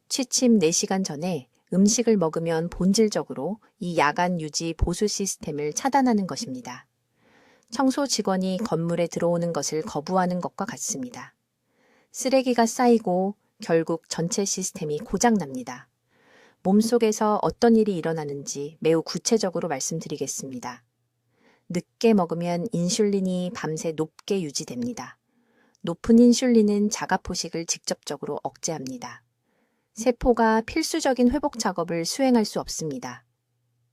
취침 4시간 전에 음식을 먹으면 본질적으로 이 야간 유지 보수 시스템을 차단하는 것입니다. 청소 직원이 건물에 들어오는 것을 거부하는 것과 같습니다. 쓰레기가 쌓이고 결국 전체 시스템이 고장납니다. 몸속에서 어떤 일이 일어나는지 매우 구체적으로 말씀드리겠습니다. 늦게 먹으면 인슐린이 밤새 높게 유지됩니다. 높은 인슐린은 자가포식을 직접적으로 억제합니다. 세포가 필수적인 회복 작업을 수행할 수 없습니다.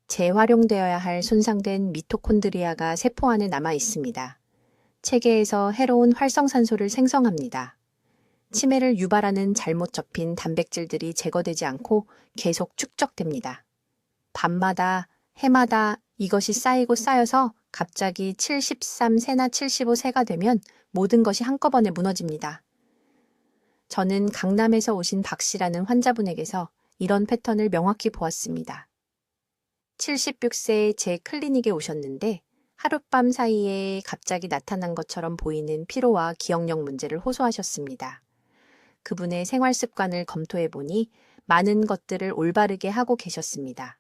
재활용되어야 할 손상된 미토콘드리아가 세포 안에 남아 있습니다. 체계에서 해로운 활성산소를 생성합니다. 치매를 유발하는 잘못 접힌 단백질들이 제거되지 않고 계속 축적됩니다. 밤마다, 해마다 이것이 쌓이고 쌓여서 갑자기 73세나 75세가 되면 모든 것이 한꺼번에 무너집니다. 저는 강남에서 오신 박 씨라는 환자분에게서 이런 패턴을 명확히 보았습니다. 76세에 제 클리닉에 오셨는데 하룻밤 사이에 갑자기 나타난 것처럼 보이는 피로와 기억력 문제를 호소하셨습니다. 그분의 생활 습관을 검토해 보니 많은 것들을 올바르게 하고 계셨습니다.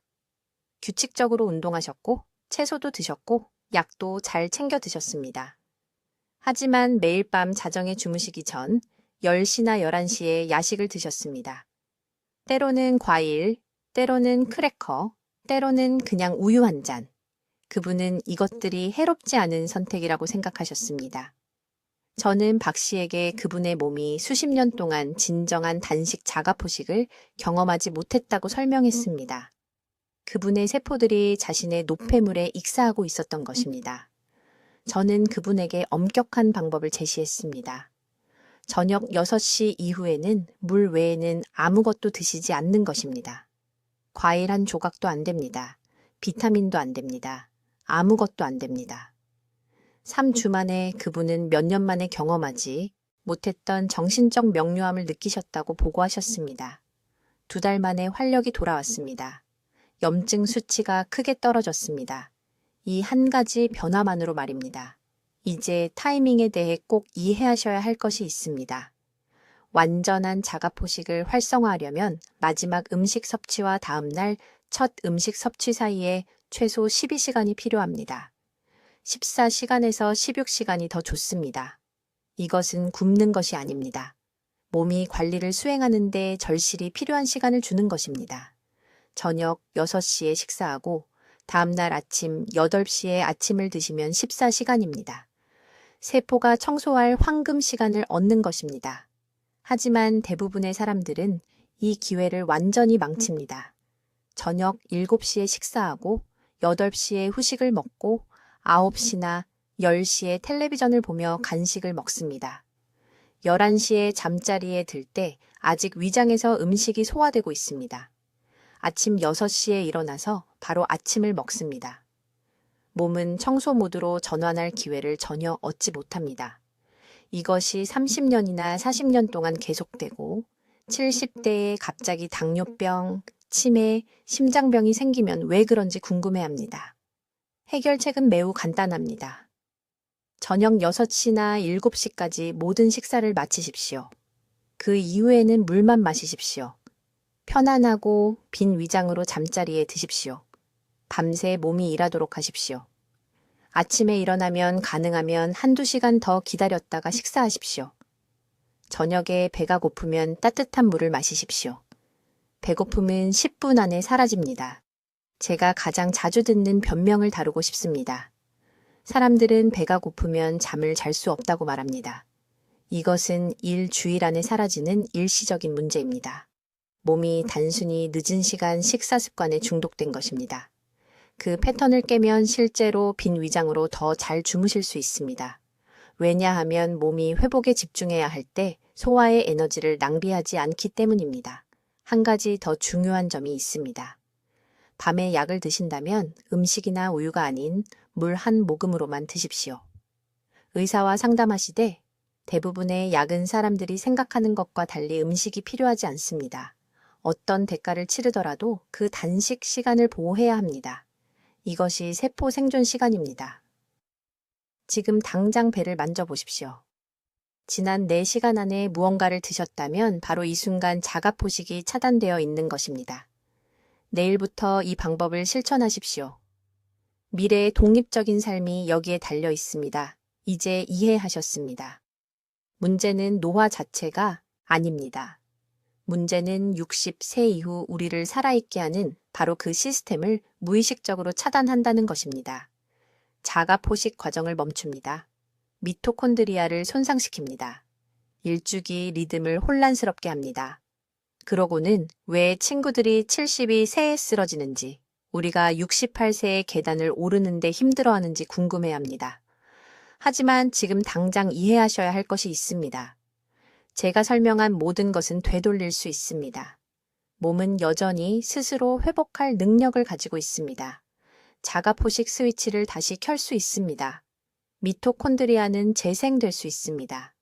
규칙적으로 운동하셨고 채소도 드셨고 약도 잘 챙겨 드셨습니다. 하지만 매일 밤 자정에 주무시기 전 10시나 11시에 야식을 드셨습니다. 때로는 과일, 때로는 크래커, 때로는 그냥 우유 한 잔. 그분은 이것들이 해롭지 않은 선택이라고 생각하셨습니다. 저는 박 씨에게 그분의 몸이 수십 년 동안 진정한 단식 자가포식을 경험하지 못했다고 설명했습니다. 그분의 세포들이 자신의 노폐물에 익사하고 있었던 것입니다. 저는 그분에게 엄격한 방법을 제시했습니다. 저녁 6시 이후에는 물 외에는 아무것도 드시지 않는 것입니다. 과일 한 조각도 안 됩니다. 비타민도 안 됩니다. 아무것도 안 됩니다. 3주 만에 그분은 몇 년 만에 경험하지 못했던 정신적 명료함을 느끼셨다고 보고하셨습니다. 2달 만에 활력이 돌아왔습니다. 염증 수치가 크게 떨어졌습니다. 이 한 가지 변화만으로 말입니다. 이제 타이밍에 대해 꼭 이해하셔야 할 것이 있습니다. 완전한 자가포식을 활성화하려면 마지막 음식 섭취와 다음날 첫 음식 섭취 사이에 최소 12시간이 필요합니다. 14시간에서 16시간이 더 좋습니다. 이것은 굶는 것이 아닙니다. 몸이 관리를 수행하는 데 절실히 필요한 시간을 주는 것입니다. 저녁 6시에 식사하고 다음날 아침 8시에 아침을 드시면 14시간입니다. 세포가 청소할 황금 시간을 얻는 것입니다. 하지만 대부분의 사람들은 이 기회를 완전히 망칩니다. 저녁 7시에 식사하고 8시에 후식을 먹고 9시나 10시에 텔레비전을 보며 간식을 먹습니다. 11시에 잠자리에 들 때 아직 위장에서 음식이 소화되고 있습니다. 아침 6시에 일어나서 바로 아침을 먹습니다. 몸은 청소 모드로 전환할 기회를 전혀 얻지 못합니다. 이것이 30년이나 40년 동안 계속되고 70대에 갑자기 당뇨병, 치매, 심장병이 생기면 왜 그런지 궁금해합니다. 해결책은 매우 간단합니다. 저녁 6시나 7시까지 모든 식사를 마치십시오. 그 이후에는 물만 마시십시오. 편안하고 빈 위장으로 잠자리에 드십시오. 밤새 몸이 일하도록 하십시오. 아침에 일어나면 가능하면 1~2시간 더 기다렸다가 식사하십시오. 저녁에 배가 고프면 따뜻한 물을 마시십시오. 배고픔은 10분 안에 사라집니다. 제가 가장 자주 듣는 변명을 다루고 싶습니다. 사람들은 배가 고프면 잠을 잘 수 없다고 말합니다. 이것은 일주일 안에 사라지는 일시적인 문제입니다. 몸이 단순히 늦은 시간 식사 습관에 중독된 것입니다. 그 패턴을 깨면 실제로 빈 위장으로 더 잘 주무실 수 있습니다. 왜냐하면 몸이 회복에 집중해야 할 때 소화의 에너지를 낭비하지 않기 때문입니다. 한 가지 더 중요한 점이 있습니다. 밤에 약을 드신다면 음식이나 우유가 아닌 물 한 모금으로만 드십시오. 의사와 상담하시되 대부분의 약은 사람들이 생각하는 것과 달리 음식이 필요하지 않습니다. 어떤 대가를 치르더라도 그 단식 시간을 보호해야 합니다. 이것이 세포 생존 시간입니다. 지금 당장 배를 만져보십시오. 지난 4시간 안에 무언가를 드셨다면 바로 이 순간 자가포식이 차단되어 있는 것입니다. 내일부터 이 방법을 실천하십시오. 미래의 독립적인 삶이 여기에 달려 있습니다. 이제 이해하셨습니다. 문제는 노화 자체가 아닙니다. 문제는 60세 이후 우리를 살아있게 하는 바로 그 시스템을 무의식적으로 차단한다는 것입니다. 자가포식 과정을 멈춥니다. 미토콘드리아를 손상시킵니다. 일주기 리듬을 혼란스럽게 합니다. 그러고는 왜 친구들이 70이 새에 쓰러지는지, 우리가 68세의 계단을 오르는데 힘들어하는지 궁금해합니다. 하지만 지금 당장 이해하셔야 할 것이 있습니다. 제가 설명한 모든 것은 되돌릴 수 있습니다. 몸은 여전히 스스로 회복할 능력을 가지고 있습니다. 자가포식 스위치를 다시 켤 수 있습니다. 미토콘드리아는 재생될 수 있습니다.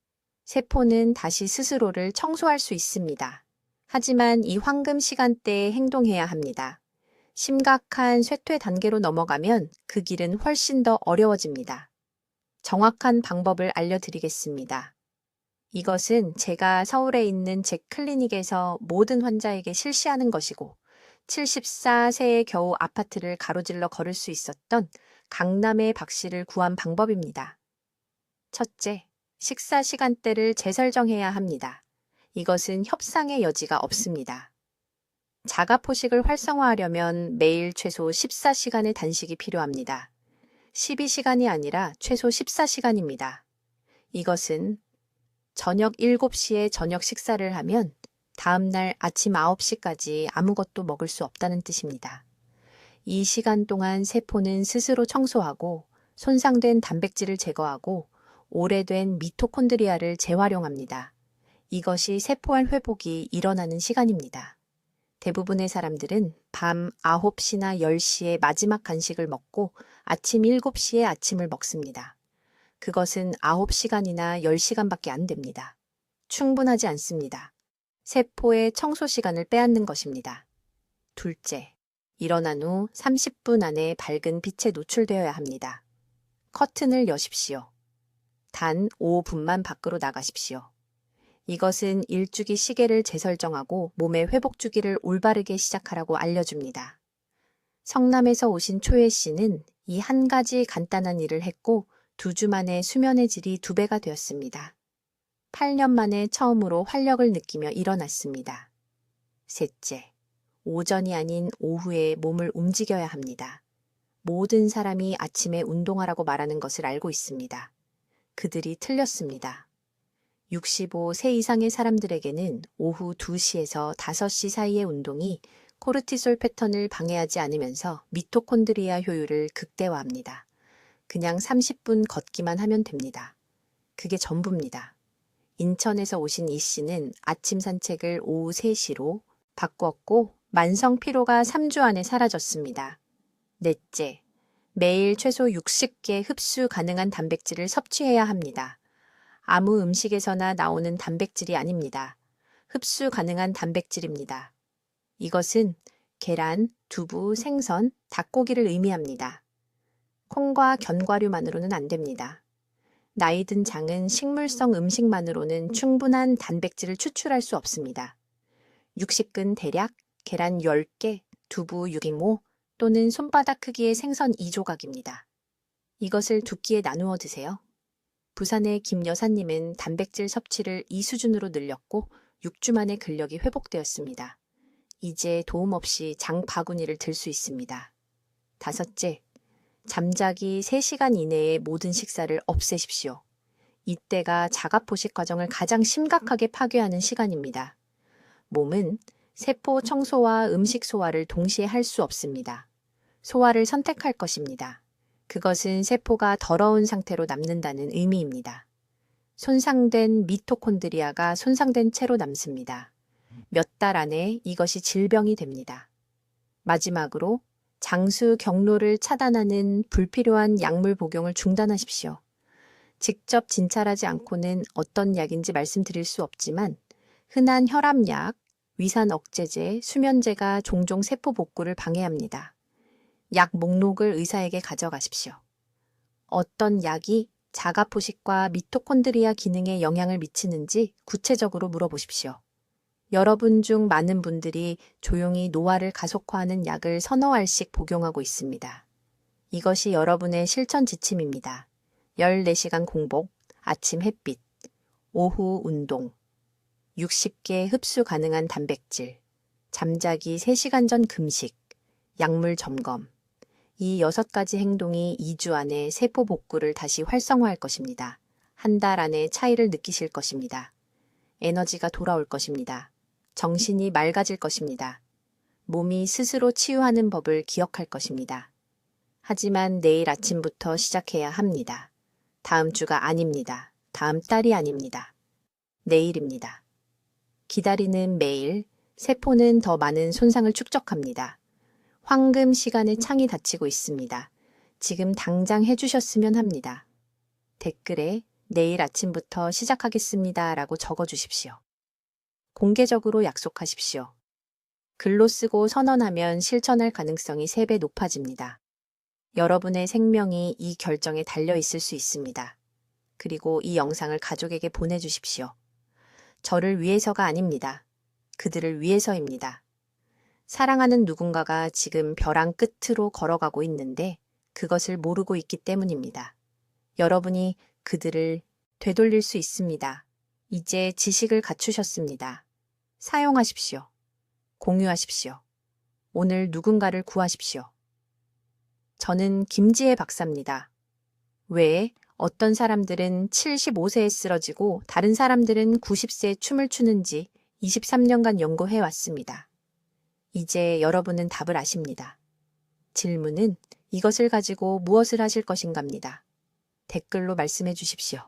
세포는 다시 스스로를 청소할 수 있습니다. 하지만 이 황금 시간대에 행동해야 합니다. 심각한 쇠퇴 단계로 넘어가면 그 길은 훨씬 더 어려워집니다. 정확한 방법을 알려드리겠습니다. 이것은 제가 서울에 있는 제 클리닉에서 모든 환자에게 실시하는 것이고 74세에 겨우 아파트를 가로질러 걸을 수 있었던 강남의 박 씨를 구한 방법입니다. 첫째, 식사 시간대를 재설정해야 합니다. 이것은 협상의 여지가 없습니다. 자가포식을 활성화하려면 매일 최소 14시간의 단식이 필요합니다. 12시간이 아니라 최소 14시간입니다. 이것은 저녁 7시에 저녁 식사를 하면 다음날 아침 9시까지 아무것도 먹을 수 없다는 뜻입니다. 이 시간 동안 세포는 스스로 청소하고 손상된 단백질을 제거하고 오래된 미토콘드리아를 재활용합니다. 이것이 세포의 회복이 일어나는 시간입니다. 대부분의 사람들은 밤 9시나 10시에 마지막 간식을 먹고 아침 7시에 아침을 먹습니다. 그것은 9시간이나 10시간밖에 안 됩니다. 충분하지 않습니다. 세포의 청소 시간을 빼앗는 것입니다. 둘째, 일어난 후 30분 안에 밝은 빛에 노출되어야 합니다. 커튼을 여십시오. 단 5분만 밖으로 나가십시오. 이것은 일주기 시계를 재설정하고 몸의 회복 주기를 올바르게 시작하라고 알려줍니다. 성남에서 오신 초혜 씨는 이 한 가지 간단한 일을 했고 2주 만에 수면의 질이 2배가 되었습니다. 8년 만에 처음으로 활력을 느끼며 일어났습니다. 셋째, 오전이 아닌 오후에 몸을 움직여야 합니다. 모든 사람이 아침에 운동하라고 말하는 것을 알고 있습니다. 그들이 틀렸습니다. 65세 이상의 사람들에게는 오후 2시에서 5시 사이의 운동이 코르티솔 패턴을 방해하지 않으면서 미토콘드리아 효율을 극대화합니다. 그냥 30분 걷기만 하면 됩니다. 그게 전부입니다. 인천에서 오신 이 씨는 아침 산책을 오후 3시로 바꾸었고 만성 피로가 3주 안에 사라졌습니다. 넷째, 매일 최소 60개 흡수 가능한 단백질을 섭취해야 합니다. 아무 음식에서나 나오는 단백질이 아닙니다. 흡수 가능한 단백질입니다. 이것은 계란, 두부, 생선, 닭고기를 의미합니다. 콩과 견과류만으로는 안 됩니다. 나이 든 장은 식물성 음식만으로는 충분한 단백질을 추출할 수 없습니다. 60근 대략 계란 10개, 두부 6인모 또는 손바닥 크기의 생선 2조각입니다. 이것을 2끼에 나누어 드세요. 부산의 김 여사님은 단백질 섭취를 이 수준으로 늘렸고 6주 만에 근력이 회복되었습니다. 이제 도움 없이 장 바구니를 들 수 있습니다. 다섯째, 잠자기 3시간 이내에 모든 식사를 없애십시오. 이때가 자가포식 과정을 가장 심각하게 파괴하는 시간입니다. 몸은 세포 청소와 음식 소화를 동시에 할 수 없습니다. 소화를 선택할 것입니다. 그것은 세포가 더러운 상태로 남는다는 의미입니다. 손상된 미토콘드리아가 손상된 채로 남습니다. 몇 달 안에 이것이 질병이 됩니다. 마지막으로 장수 경로를 차단하는 불필요한 약물 복용을 중단하십시오. 직접 진찰하지 않고는 어떤 약인지 말씀드릴 수 없지만 흔한 혈압약, 위산 억제제, 수면제가 종종 세포 복구를 방해합니다. 약 목록을 의사에게 가져가십시오. 어떤 약이 자가포식과 미토콘드리아 기능에 영향을 미치는지 구체적으로 물어보십시오. 여러분 중 많은 분들이 조용히 노화를 가속화하는 약을 서너 알씩 복용하고 있습니다. 이것이 여러분의 실천 지침입니다. 14시간 공복, 아침 햇빛, 오후 운동, 60개 흡수 가능한 단백질, 잠자기 3시간 전 금식, 약물 점검. 이 6가지 행동이 2주 안에 세포 복구를 다시 활성화할 것입니다. 한 달 안에 차이를 느끼실 것입니다. 에너지가 돌아올 것입니다. 정신이 맑아질 것입니다. 몸이 스스로 치유하는 법을 기억할 것입니다. 하지만 내일 아침부터 시작해야 합니다. 다음 주가 아닙니다. 다음 달이 아닙니다. 내일입니다. 기다리는 매일, 세포는 더 많은 손상을 축적합니다. 황금 시간의 창이 닫히고 있습니다. 지금 당장 해주셨으면 합니다. 댓글에 내일 아침부터 시작하겠습니다 라고 적어주십시오. 공개적으로 약속하십시오. 글로 쓰고 선언하면 실천할 가능성이 3배 높아집니다. 여러분의 생명이 이 결정에 달려 있을 수 있습니다. 그리고 이 영상을 가족에게 보내주십시오. 저를 위해서가 아닙니다. 그들을 위해서입니다. 사랑하는 누군가가 지금 벼랑 끝으로 걸어가고 있는데 그것을 모르고 있기 때문입니다. 여러분이 그들을 되돌릴 수 있습니다. 이제 지식을 갖추셨습니다. 사용하십시오. 공유하십시오. 오늘 누군가를 구하십시오. 저는 김지혜 박사입니다. 왜 어떤 사람들은 75세에 쓰러지고 다른 사람들은 90세에 춤을 추는지 23년간 연구해 왔습니다. 이제 여러분은 답을 아십니다. 질문은 이것을 가지고 무엇을 하실 것인가입니다. 댓글로 말씀해 주십시오.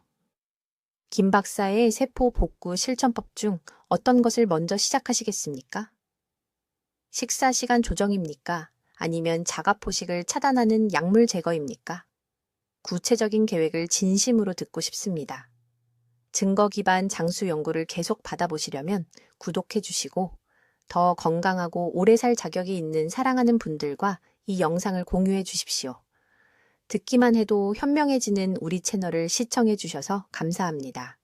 김 박사의 세포 복구 실천법 중 어떤 것을 먼저 시작하시겠습니까? 식사 시간 조정입니까? 아니면 자가포식을 차단하는 약물 제거입니까? 구체적인 계획을 진심으로 듣고 싶습니다. 증거 기반 장수 연구를 계속 받아보시려면 구독해 주시고 더 건강하고 오래 살 자격이 있는 사랑하는 분들과 이 영상을 공유해 주십시오. 듣기만 해도 현명해지는 우리 채널을 시청해 주셔서 감사합니다.